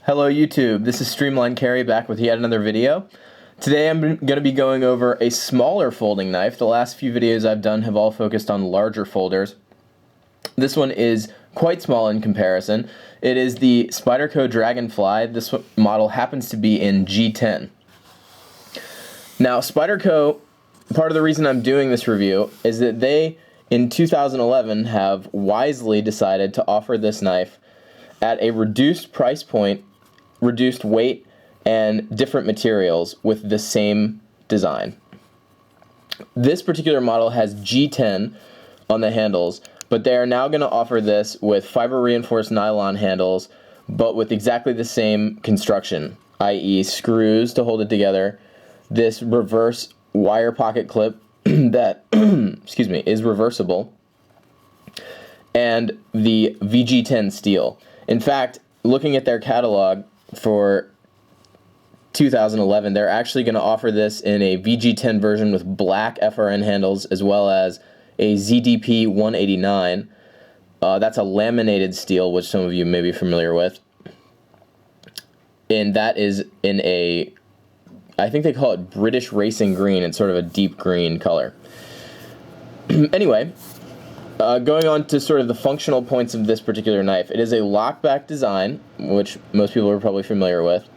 Hello YouTube, this is Streamline Carry back with yet another video. Today I'm going to be going over a smaller folding knife. The last few videos I've done have all focused on larger folders. This one is quite small in comparison. It is the Spyderco Dragonfly. This model happens to be in G10. Now Spyderco, part of the reason I'm doing this review is that they in 2011 have wisely decided to offer this knife at a reduced price point, reduced weight, and different materials with the same design. This particular model has G10 on the handles, but they are now going to offer this with fiber reinforced nylon handles, but with exactly the same construction, i.e. screws to hold it together, this reverse wire pocket clip that excuse me, is reversible, and the VG10 steel. In fact, looking at their catalog for 2011, they're actually going to offer this in a VG10 version with black FRN handles as well as a ZDP 189. That's a laminated steel, which some of you may be familiar with. And that is in a, I think they call it British Racing Green. It's sort of a deep green color. Anyway, going on to sort of the functional points of this particular knife. It is a lockback design, which most people are probably familiar with.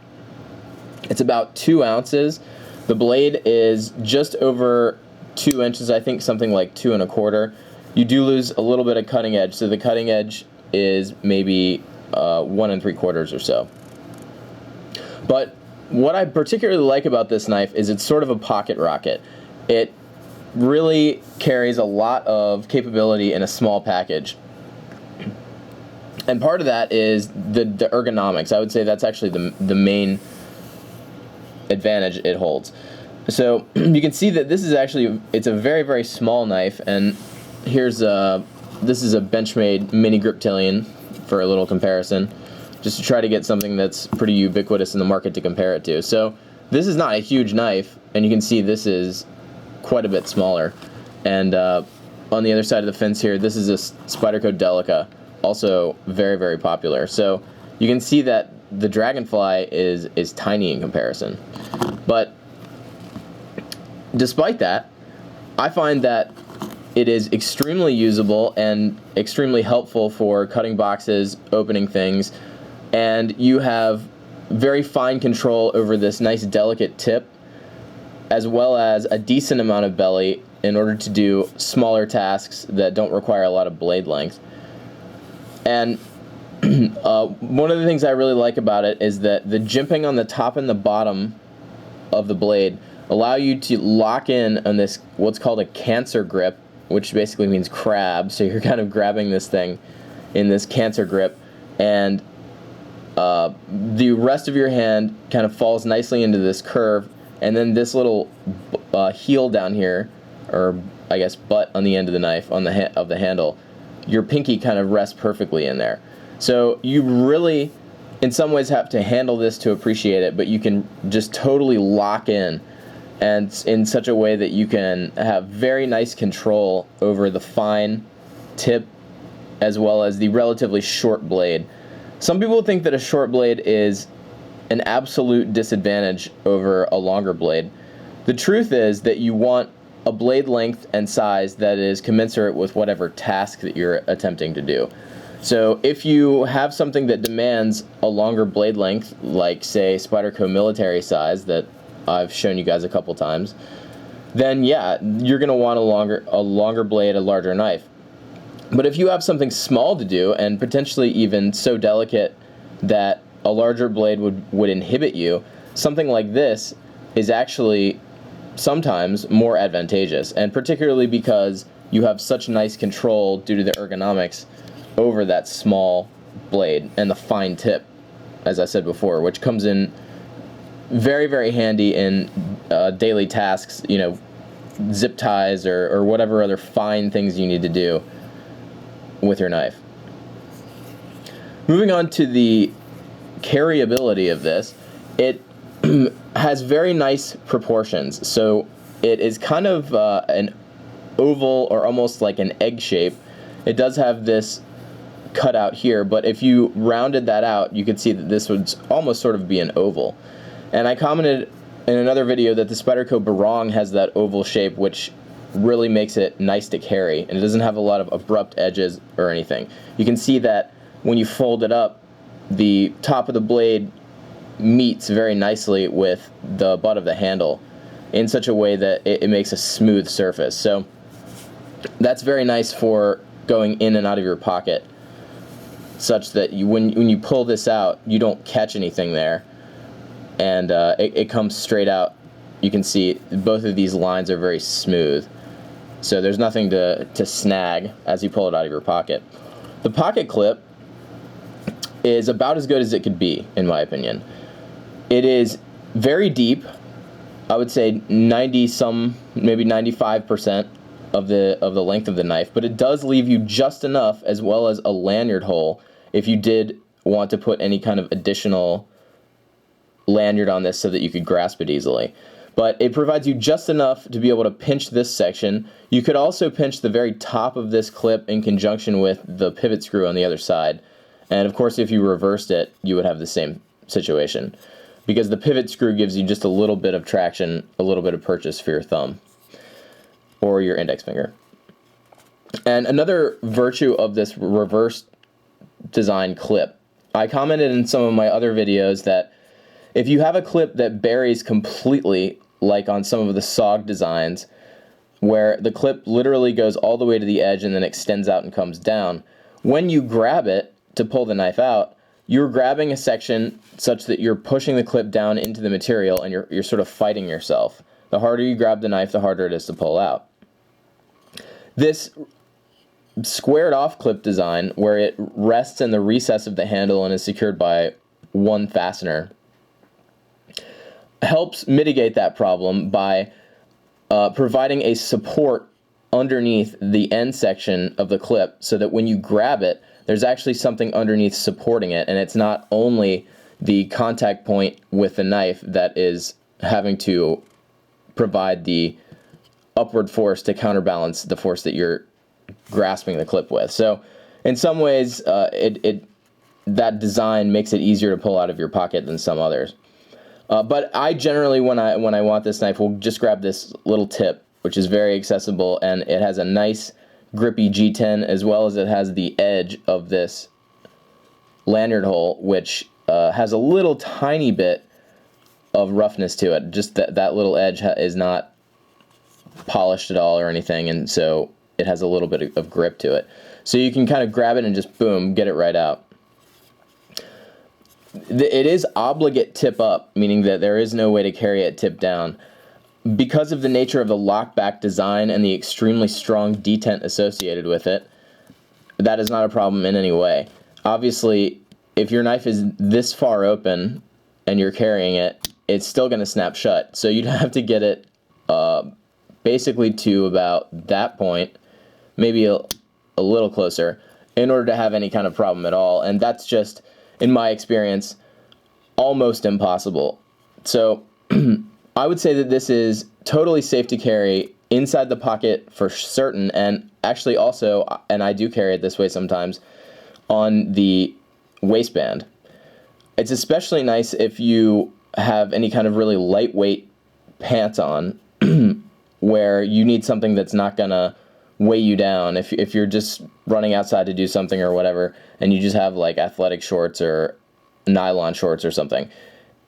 It's about 2 ounces. The blade is just over 2 inches, I think something like 2 1/4. You do lose a little bit of cutting edge, so the cutting edge is maybe 1 3/4 or so. But what I particularly like about this knife is it's sort of a pocket rocket. It really carries a lot of capability in a small package. And part of that is the ergonomics. I would say that's actually the main advantage it holds. So you can see that this is actually, it's a very, very small knife, and here's this is a Benchmade mini griptilian for a little comparison, just to try to get something that's pretty ubiquitous in the market to compare it to. So this is not a huge knife, and you can see this is quite a bit smaller. And on the other side of the fence here, this is a Spyderco Delica, also very, very popular. So you can see that the Dragonfly is tiny in comparison. But despite that, I find that it is extremely usable and extremely helpful for cutting boxes, opening things, and you have very fine control over this nice delicate tip, as well as a decent amount of belly in order to do smaller tasks that don't require a lot of blade length. And one of the things I really like about it is that the jimping on the top and the bottom of the blade allow you to lock in on this, what's called a cancer grip, which basically means crab. So you're kind of grabbing this thing in this cancer grip, and the rest of your hand kind of falls nicely into this curve, and then this little heel down here, or I guess butt on the end of the knife on the of the handle, your pinky kind of rests perfectly in there. So you really, in some ways, have to handle this to appreciate it, but you can just totally lock in, and in such a way that you can have very nice control over the fine tip as well as the relatively short blade. Some people think that a short blade is an absolute disadvantage over a longer blade. The truth is that you want a blade length and size that is commensurate with whatever task that you're attempting to do. So if you have something that demands a longer blade length, like say Spyderco military size that I've shown you guys a couple times, then yeah, you're going to want a longer blade, a larger knife. But if you have something small to do, and potentially even so delicate that a larger blade would inhibit you, something like this is actually sometimes more advantageous, and particularly because you have such nice control due to the ergonomics over that small blade and the fine tip, as I said before, which comes in very, very handy in daily tasks, you know, zip ties or whatever other fine things you need to do with your knife. Moving on to the carryability of this, it has very nice proportions. So it is kind of an oval or almost like an egg shape. It does have this cut out here, but if you rounded that out, you could see that this would almost sort of be an oval. And I commented in another video that the Spyderco barong has that oval shape, which really makes it nice to carry, and it doesn't have a lot of abrupt edges or anything. You can see that when you fold it up, the top of the blade meets very nicely with the butt of the handle in such a way that it makes a smooth surface. So that's very nice for going in and out of your pocket, such that when you pull this out, you don't catch anything there, and it comes straight out. You can see both of these lines are very smooth, so there's nothing to snag as you pull it out of your pocket. The pocket clip is about as good as it could be, in my opinion. It is very deep. I would say 90-some, maybe 95% of the length of the knife, but it does leave you just enough, as well as a lanyard hole, if you did want to put any kind of additional lanyard on this so that you could grasp it easily. But it provides you just enough to be able to pinch this section. You could also pinch the very top of this clip in conjunction with the pivot screw on the other side. And of course, if you reversed it, you would have the same situation, because the pivot screw gives you just a little bit of traction, a little bit of purchase for your thumb or your index finger. And another virtue of this reverse design clip, I commented in some of my other videos that if you have a clip that buries completely, like on some of the SOG designs, where the clip literally goes all the way to the edge and then extends out and comes down, when you grab it to pull the knife out, you're grabbing a section such that you're pushing the clip down into the material, and you're sort of fighting yourself. The harder you grab the knife, the harder it is to pull out. This squared off clip design, where it rests in the recess of the handle and is secured by one fastener, helps mitigate that problem by providing a support underneath the end section of the clip, so that when you grab it, there's actually something underneath supporting it, and it's not only the contact point with the knife that is having to provide the upward force to counterbalance the force that you're grasping the clip with. So in some ways, that design makes it easier to pull out of your pocket than some others. But I generally, when I want this knife, will just grab this little tip, which is very accessible, and it has a nice grippy G10, as well as it has the edge of this lanyard hole, which has a little tiny bit of roughness to it. Just that little edge is not polished at all or anything, and so it has a little bit of grip to it. So you can kind of grab it and just boom, get it right out. It is obligate tip up, meaning that there is no way to carry it tip down. Because of the nature of the lockback design and the extremely strong detent associated with it, that is not a problem in any way. Obviously, if your knife is this far open and you're carrying it, it's still going to snap shut. So you'd have to get it basically to about that point, maybe a little closer, in order to have any kind of problem at all. And that's just, in my experience, almost impossible. So I would say that this is totally safe to carry inside the pocket for certain, and actually also, and I do carry it this way sometimes, on the waistband. It's especially nice if you have any kind of really lightweight pants on, where you need something that's not gonna weigh you down. If you're just running outside to do something or whatever, and you just have like athletic shorts or nylon shorts or something,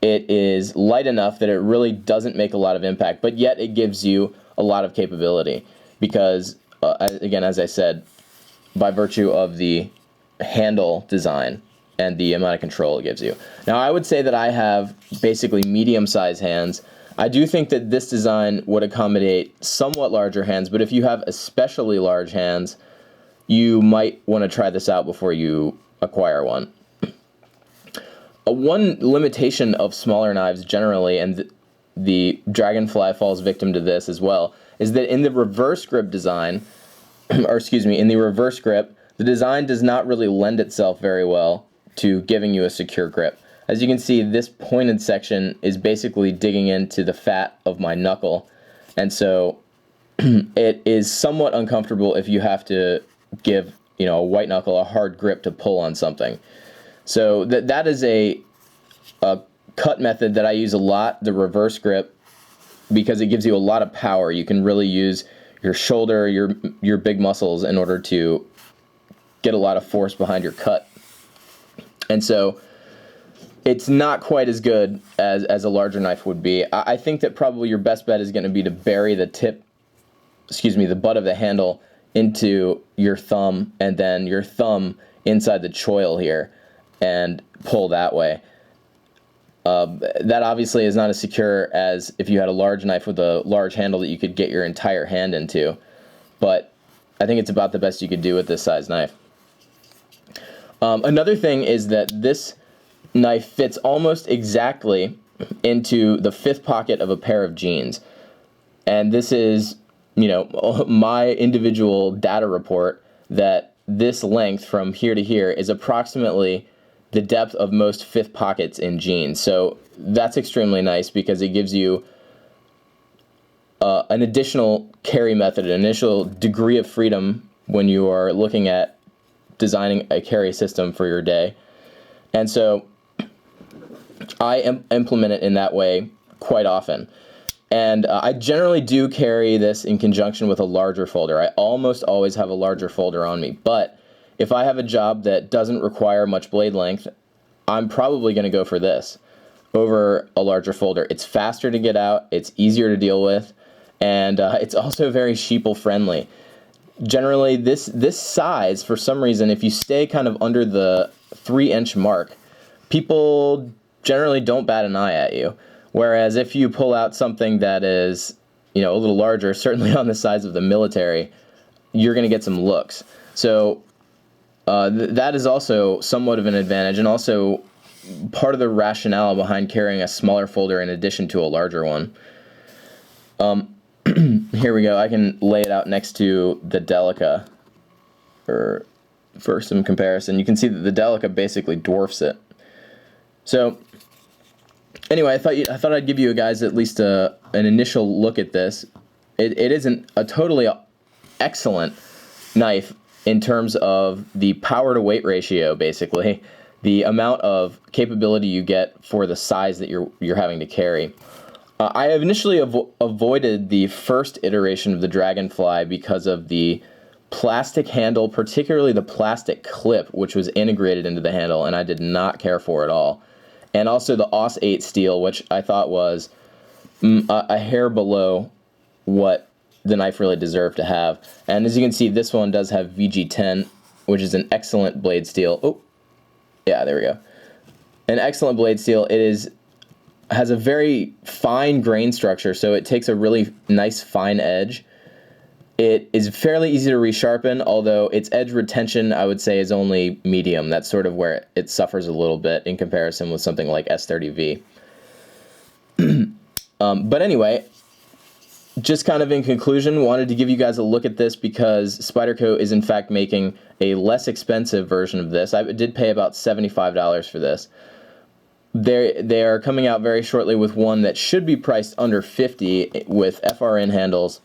it is light enough that it really doesn't make a lot of impact, but yet it gives you a lot of capability, because again, as I said, by virtue of the handle design and the amount of control it gives you. Now, I would say that I have basically medium-sized hands. I do think that this design would accommodate somewhat larger hands, but if you have especially large hands, you might want to try this out before you acquire one. One limitation of smaller knives generally, and the Dragonfly falls victim to this as well, is that in the reverse grip design, or excuse me, in the reverse grip, the design does not really lend itself very well to giving you a secure grip. As you can see, this pointed section is basically digging into the fat of my knuckle, and so it is somewhat uncomfortable if you have to give a white knuckle, a hard grip to pull on something. So that is a cut method that I use a lot, the reverse grip, because it gives you a lot of power. You can really use your shoulder, your big muscles in order to get a lot of force behind your cut. And so it's not quite as good as a larger knife would be. I think that probably your best bet is going to be to bury the the butt of the handle into your thumb, and then your thumb inside the choil here, and pull that way. That obviously is not as secure as if you had a large knife with a large handle that you could get your entire hand into, but I think it's about the best you could do with this size knife. Another thing is that this knife fits almost exactly into the fifth pocket of a pair of jeans, and this is, my individual data report that this length from here to here is approximately the depth of most fifth pockets in jeans. So that's extremely nice because it gives you an additional carry method, an initial degree of freedom when you are looking at designing a carry system for your day. And so I implement it in that way quite often. And I generally do carry this in conjunction with a larger folder. I almost always have a larger folder on me, but if I have a job that doesn't require much blade length, I'm probably going to go for this over a larger folder. It's faster to get out, it's easier to deal with, and it's also very sheeple friendly. Generally, this size, for some reason, if you stay kind of under the 3-inch mark, people generally don't bat an eye at you. Whereas if you pull out something that is, a little larger, certainly on the size of the military, you're going to get some looks. So that is also somewhat of an advantage, and also part of the rationale behind carrying a smaller folder in addition to a larger one. Here we go. I can lay it out next to the Delica for some comparison. You can see that the Delica basically dwarfs it. So anyway, I thought I'd give you guys at least an initial look at this. It isn't a totally excellent knife in terms of the power to weight ratio, basically, the amount of capability you get for the size that you're having to carry. I have initially avoided the first iteration of the Dragonfly because of the plastic handle, particularly the plastic clip, which was integrated into the handle, and I did not care for at all. And also the AUS 8 steel, which I thought was a hair below what the knife really deserved to have. And as you can see, this one does have VG10, which is an excellent blade steel. Oh, yeah, there we go. An excellent blade steel. It has a very fine grain structure, so it takes a really nice fine edge. It is fairly easy to resharpen, although its edge retention, I would say, is only medium. That's sort of where it suffers a little bit in comparison with something like S30V. But anyway, just kind of in conclusion, wanted to give you guys a look at this because Spyderco is in fact making a less expensive version of this. I did pay about $75 for this. They are coming out very shortly with one that should be priced under $50 with FRN handles.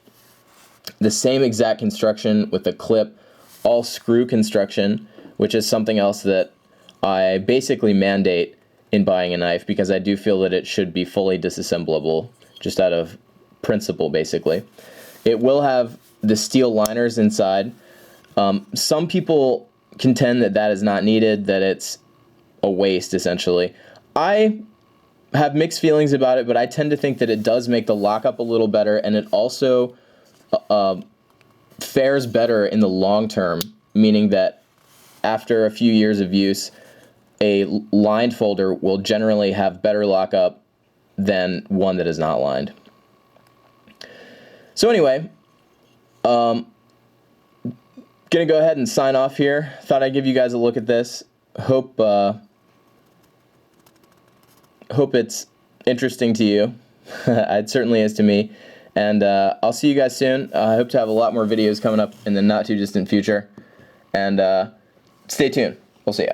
The same exact construction with the clip, all screw construction, which is something else that I basically mandate in buying a knife because I do feel that it should be fully disassemblable, just out of principle, basically. It will have the steel liners inside. Some people contend that is not needed, that it's a waste, essentially. I have mixed feelings about it, but I tend to think that it does make the lockup a little better, and it also fares better in the long term, meaning that after a few years of use, a lined folder will generally have better lockup than one that is not lined. So anyway, gonna go ahead and sign off here. Thought I'd give you guys a look at this. Hope it's interesting to you. It certainly is to me. And I'll see you guys soon. I hope to have a lot more videos coming up in the not too distant future. And stay tuned. We'll see ya.